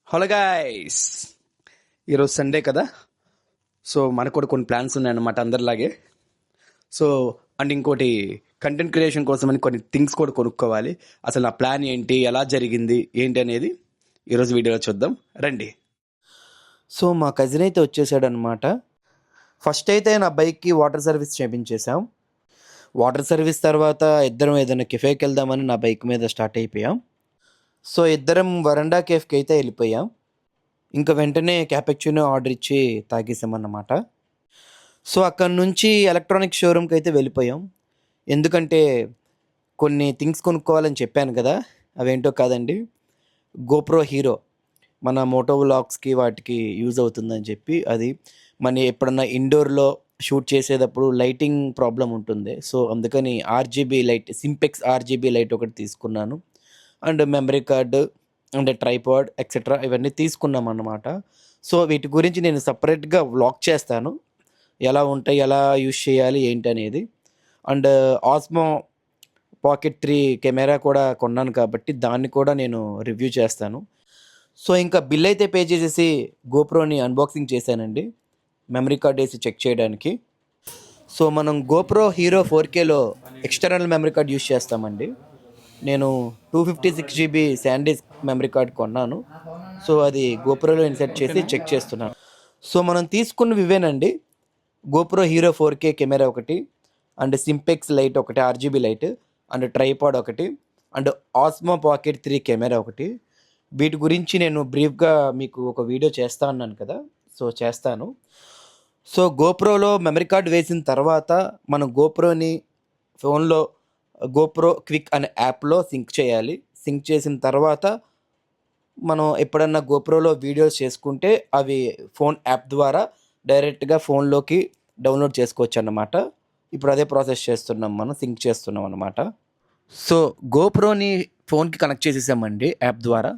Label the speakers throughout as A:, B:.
A: Hello guys, ఈరోజు Sunday కదా. So మనకు కూడా కొన్ని ప్లాన్స్ ఉన్నాయన్నమాట అందరిలాగే. సో అండ్ ఇంకోటి కంటెంట్ క్రియేషన్ కోసం అని కొన్ని థింగ్స్ కూడా కొనుక్కోవాలి. అసలు నా ప్లాన్ ఏంటి, ఎలా జరిగింది ఏంటి అనేది ఈరోజు వీడియోలో చూద్దాం రండి. సో మా కజిన్ అయితే వచ్చేసాడు అనమాట. ఫస్ట్ అయితే నా బైక్కి వాటర్ సర్వీస్ చేయించేసాం. వాటర్ సర్వీస్ తర్వాత ఇద్దరం ఏదైనా కెఫేకి వెళ్దామని నా బైక్ మీద స్టార్ట్ అయిపోయాం. సో ఇద్దరం వరండా కేఫ్కి అయితే వెళ్ళిపోయాం. ఇంకా వెంటనే క్యాపెచ్యూనో ఆర్డర్ ఇచ్చి తాగేసామన్నమాట. సో అక్కడ నుంచి ఎలక్ట్రానిక్ షోరూమ్కి అయితే వెళ్ళిపోయాం. ఎందుకంటే కొన్ని థింగ్స్ కొనుక్కోవాలని చెప్పాను కదా, అవేంటో కాదండి, గోప్రో హీరో మన మోటో వ్లాగ్స్కి వాటికి యూజ్ అవుతుందని చెప్పి. అది మన ఎప్పుడన్నా ఇండోర్లో షూట్ చేసేటప్పుడు లైటింగ్ ప్రాబ్లం ఉంటుంది. సో అందుకని RGB light, Simpex RGB light ఒకటి తీసుకున్నాను. And memory card and tripod etcetera ఇవన్నీ తీసుకున్నాం అన్నమాట. సో వీటి గురించి నేను సపరేట్గా వ్లాగ్ చేస్తాను, ఎలా ఉంటాయి, ఎలా యూజ్ చేయాలి ఏంటి అనేది. అండ్ ఆస్మో పాకెట్ 3 కెమెరా కూడా కొన్నాను కాబట్టి దాన్ని కూడా నేను రివ్యూ చేస్తాను. సో ఇంకా బిల్ అయితే పే చేసేసి గోప్రోని అన్బాక్సింగ్ చేశానండి, మెమరీ కార్డ్ వేసి చెక్ చేయడానికి. సో మనం గోప్రో హీరో 4Kలో ఎక్స్టర్నల్ మెమరీ కార్డ్ యూజ్ చేస్తామండి. నేను 256 GB శాండిస్క్ మెమరీ కార్డ్ కొన్నాను. సో అది గోప్రోలో ఇన్సర్ట్ చేసి చెక్ చేస్తున్నాను. సో మనం తీసుకున్నవి ఇవేనండి, గోప్రో హీరో 4K కెమెరా ఒకటి, అండ్ సింపెక్స్ లైట్ ఒకటి ఆర్జీబీ లైట్, అండ్ ట్రైపాడ్ ఒకటి, అండ్ ఆస్మో పాకెట్ 3 కెమెరా ఒకటి. వీటి గురించి నేను బ్రీఫ్గా మీకు ఒక వీడియో చేస్తా అన్నాను కదా, సో చేస్తాను. సో గోప్రోలో మెమరీ కార్డ్ వేసిన తర్వాత మనం గోప్రోని ఫోన్లో గోప్రో క్విక్ అనే యాప్లో సింక్ చేయాలి. సింక్ చేసిన తర్వాత మనం ఎప్పుడన్నా గోప్రోలో వీడియోస్ చేసుకుంటే అవి ఫోన్ యాప్ ద్వారా డైరెక్ట్గా ఫోన్లోకి డౌన్లోడ్ చేసుకోవచ్చు అన్నమాట. ఇప్పుడు అదే ప్రాసెస్ చేస్తున్నాం, మనం సింక్ చేస్తున్నాం అన్నమాట. సో గోప్రోని ఫోన్కి కనెక్ట్ చేసేసామండి యాప్ ద్వారా.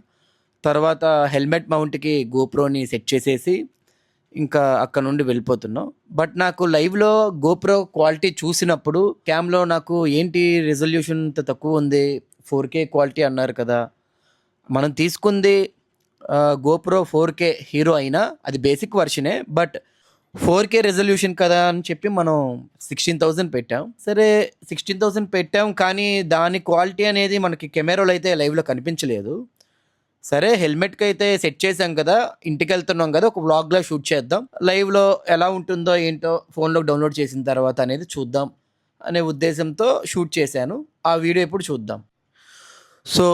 A: తర్వాత హెల్మెట్ మౌంట్కి గోప్రోని సెట్ చేసేసి ఇంకా అక్కడ నుండి వెళ్ళిపోతున్నాం. బట్ నాకు లైవ్లో గోప్రో క్వాలిటీ చూసినప్పుడు క్యామ్లో నాకు ఏంటి రెజల్యూషన్ ఇంత తక్కువ ఉంది, 4K క్వాలిటీ అన్నారు కదా. మనం తీసుకుంది గోప్రో 4K హీరో అయినా అది బేసిక్ వర్షనే, బట్ 4K రెజల్యూషన్ కదా అని చెప్పి మనం 16,000 పెట్టాం. సరే 16,000 పెట్టాం, కానీ దాని క్వాలిటీ అనేది మనకి కెమెరాలో అయితే లైవ్లో కనిపించలేదు. సరే హెల్మెట్కి అయితే సెట్ చేసాం కదా, ఇంటికి వెళ్తున్నాం కదా, ఒక వ్లాగ్లో షూట్ చేద్దాం, లైవ్లో ఎలా ఉంటుందో ఏంటో ఫోన్లో డౌన్లోడ్ చేసిన తర్వాత అనేది చూద్దాం అనే ఉద్దేశంతో షూట్ చేశాను. ఆ వీడియో ఇప్పుడు చూద్దాం. సో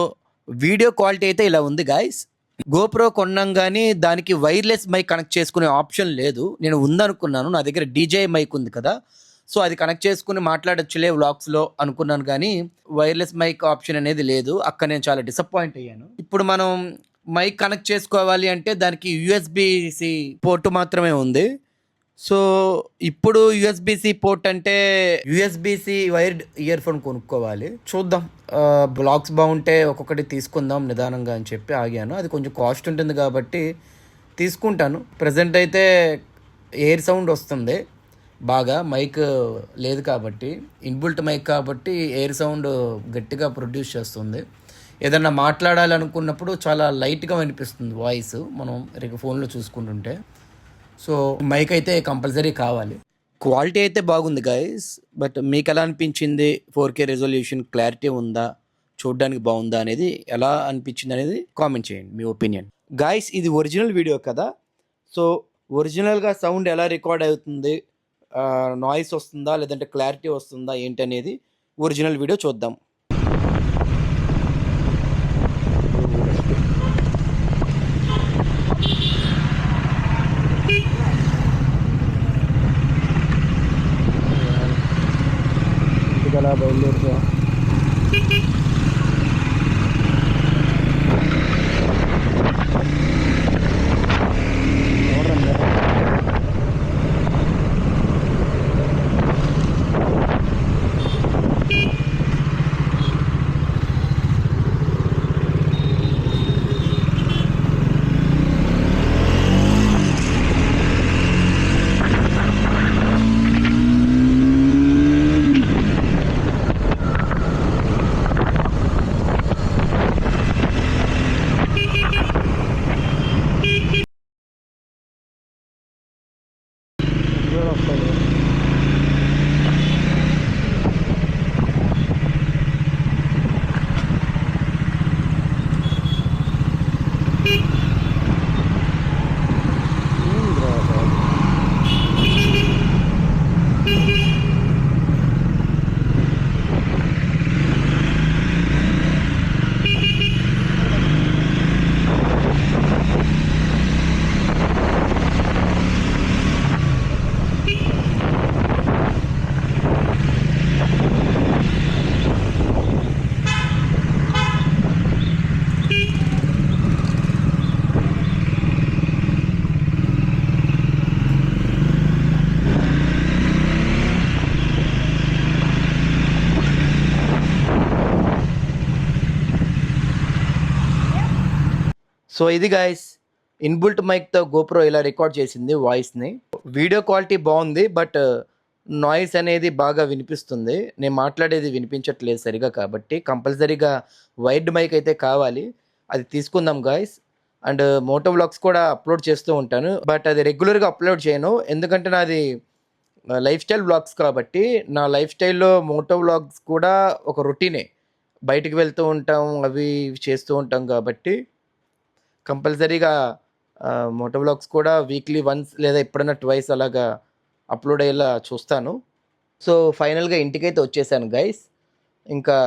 A: వీడియో క్వాలిటీ అయితే ఇలా ఉంది గాయస్. గోప్రో కొన్నాం కానీ దానికి వైర్లెస్ మైక్ కనెక్ట్ చేసుకునే ఆప్షన్ లేదు. నేను ఉందనుకున్నాను, నా దగ్గర డీజే మైక్ ఉంది కదా, సో అది కనెక్ట్ చేసుకుని మాట్లాడొచ్చులే వ్లాగ్స్లో అనుకున్నాను, కానీ వైర్లెస్ మైక్ ఆప్షన్ అనేది లేదు. అక్కడ నేను చాలా డిసప్పాయింట్ అయ్యాను. ఇప్పుడు మనం మైక్ కనెక్ట్ చేసుకోవాలి అంటే దానికి యూఎస్బిసి పోర్ట్ మాత్రమే ఉంది. సో ఇప్పుడు యూఎస్బిసి పోర్ట్ అంటే యూఎస్బిసి వైర్డ్ ఇయర్ ఫోన్ కొనుక్కోవాలి. చూద్దాం, బ్లాగ్స్ బాగుంటే ఒక్కొక్కటి తీసుకుందాం నిదానంగా అని చెప్పి ఆగాను. అది కొంచెం కాస్ట్ ఉంటుంది కాబట్టి తీసుకుంటాను. ప్రజెంట్ అయితే ఎయిర్ సౌండ్ వస్తుంది బాగా, మైక్ లేదు కాబట్టి, ఇన్బుల్ట్ మైక్ కాబట్టి ఎయిర్ సౌండ్ గట్టిగా ప్రొడ్యూస్ చేస్తుంది. ఏదన్నా మాట్లాడాలనుకున్నప్పుడు చాలా లైట్గా వినిపిస్తుంది వాయిస్ మనం ఫోన్లో చూసుకుంటుంటే. సో మైక్ అయితే కంపల్సరీ కావాలి. క్వాలిటీ అయితే బాగుంది గైస్, బట్ మీకు ఎలా అనిపించింది? 4K రెజల్యూషన్ క్లారిటీ ఉందా, చూడడానికి బాగుందా అనేది ఎలా అనిపించింది అనేది కామెంట్ చేయండి, మీ ఒపీనియన్. గైస్ ఇది ఒరిజినల్ వీడియో కదా, సో ఒరిజినల్గా సౌండ్ ఎలా రికార్డ్ అవుతుంది, నాయిస్ వస్తుందా లేదంటే క్లారిటీ వస్తుందా ఏంటి అనేది ఒరిజినల్ వీడియో చూద్దాం. బయలుదేరుతా
B: సో ఇది గైస్ ఇన్బుల్ట్ మైక్తో గోప్రో ఇలా రికార్డ్ చేసింది వాయిస్ని. వీడియో క్వాలిటీ బాగుంది, బట్ నాయిస్ అనేది బాగా వినిపిస్తుంది. నేను మాట్లాడేది వినిపించట్లేదు సరిగా, కాబట్టి కంపల్సరీగా వైడ్ మైక్ అయితే కావాలి. అది తీసుకుందాం గాయస్. అండ్ మోటో వ్లాగ్స్ కూడా అప్లోడ్ చేస్తూ ఉంటాను, బట్ అది రెగ్యులర్గా అప్లోడ్ చేయను, ఎందుకంటే నాది లైఫ్ స్టైల్ వ్లాగ్స్ కాబట్టి. నా లైఫ్ స్టైల్లో మోటో వ్లాగ్స్ కూడా ఒక రొటీనే. బయటికి వెళ్తూ ఉంటాం, అవి ఇవి చేస్తూ ఉంటాం కాబట్టి కంపల్సరీగా మోటో వ్లాగ్స్ కూడా వీక్లీ వన్స్ లేదా ఎప్పుడైనా ట్వైస్ అలాగా అప్లోడ్ అయ్యేలా చూస్తాను. సో ఫైనల్గా ఇంటికైతే వచ్చేసాను గైస్. ఇంకా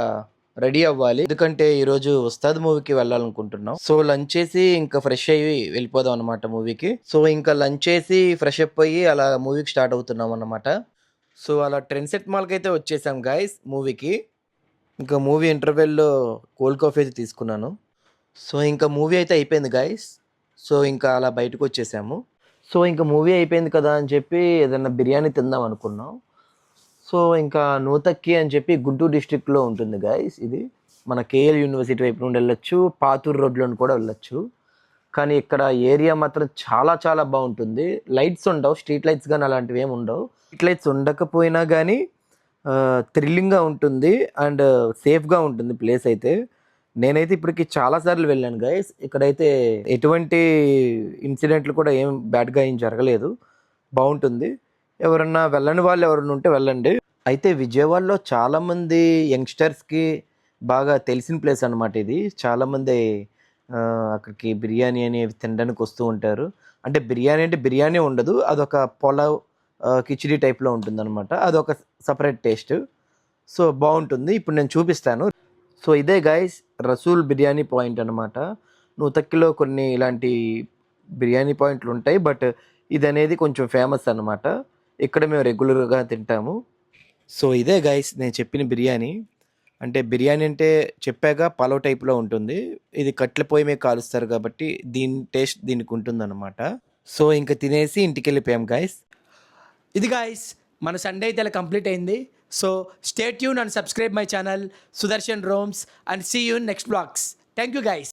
B: రెడీ అవ్వాలి, ఎందుకంటే ఈరోజు ఉస్తాద్ మూవీకి వెళ్ళాలనుకుంటున్నాం. సో లంచ్ చేసి ఇంకా ఫ్రెష్ అయ్యి వెళ్ళిపోదాం అనమాట మూవీకి. సో ఇంకా లంచ్ చేసి ఫ్రెష్ అప్ అయ్యి అలా మూవీకి స్టార్ట్ అవుతున్నాం అన్నమాట. సో అలా ట్రెండ్ సెట్ మాల్కి అయితే వచ్చేసాం గైస్ మూవీకి. ఇంకా మూవీ ఇంటర్వెల్లో కోల్డ్ కాఫీ అయితే తీసుకున్నాను. సో ఇంకా మూవీ అయితే అయిపోయింది గైస్. సో ఇంకా అలా బయటకు వచ్చేసాము. సో ఇంకా మూవీ అయిపోయింది కదా అని చెప్పి ఏదైనా బిర్యానీ తిందాం అనుకున్నాం. సో ఇంకా నూతక్కి అని చెప్పి గుంటూరు డిస్ట్రిక్ట్లో ఉంటుంది గైస్. ఇది మన కేఎల్ యూనివర్సిటీ వైపు నుండి వెళ్ళొచ్చు, పాతూరు రోడ్లో కూడా వెళ్ళొచ్చు. కానీ ఇక్కడ ఏరియా మాత్రం చాలా చాలా బాగుంటుంది. లైట్స్ ఉండవు, స్ట్రీట్ లైట్స్ కానీ అలాంటివి ఏమి ఉండవు. స్ట్రీట్ లైట్స్ ఉండకపోయినా కానీ థ్రిల్లింగ్గా ఉంటుంది అండ్ సేఫ్గా ఉంటుంది ప్లేస్ అయితే. నేనైతే ఇప్పటికి చాలాసార్లు వెళ్ళాను గైస్. ఇక్కడైతే ఎటువంటి ఇన్సిడెంట్లు కూడా ఏం బ్యాడ్గా ఏం జరగలేదు, బాగుంటుంది. ఎవరన్నా వెళ్ళని వాళ్ళు ఎవరన్నా ఉంటే వెళ్ళండి. అయితే విజయవాడలో చాలామంది యంగ్స్టర్స్కి బాగా తెలిసిన ప్లేస్ అనమాట ఇది. చాలామంది అక్కడికి బిర్యానీ అనేవి తినడానికి వస్తూ ఉంటారు. అంటే బిర్యానీ ఉండదు, అదొక పొలావ్ కిచిడి టైప్లో ఉంటుంది అనమాట. అదొక సపరేట్ టేస్ట్. సో బాగుంటుంది, ఇప్పుడు నేను చూపిస్తాను. సో ఇదే గైస్ రసూల్ బిర్యానీ పాయింట్ అనమాట. నూతక్కిలో కొన్ని ఇలాంటి బిర్యానీ పాయింట్లు ఉంటాయి, బట్ ఇది అనేది కొంచెం ఫేమస్ అనమాట. ఇక్కడ మేము రెగ్యులర్గా తింటాము. సో ఇదే గైస్ నేను చెప్పిన బిర్యానీ. అంటే బిర్యానీ అంటే చెప్పాక పలావ్ టైప్లో ఉంటుంది. ఇది కట్టెల పొయ్యి మీద కాలుస్తారు కాబట్టి దీని టేస్ట్ దీనికి ఉంటుందన్నమాట. సో ఇంకా తినేసి ఇంటికి వెళ్ళిపోయాం గైస్.
A: ఇది గాయస్ మన సండే అయితే ఇలా కంప్లీట్ అయింది. So stay tune and subscribe my channel Sudarshan roams and see you in next blogs. Thank you guys.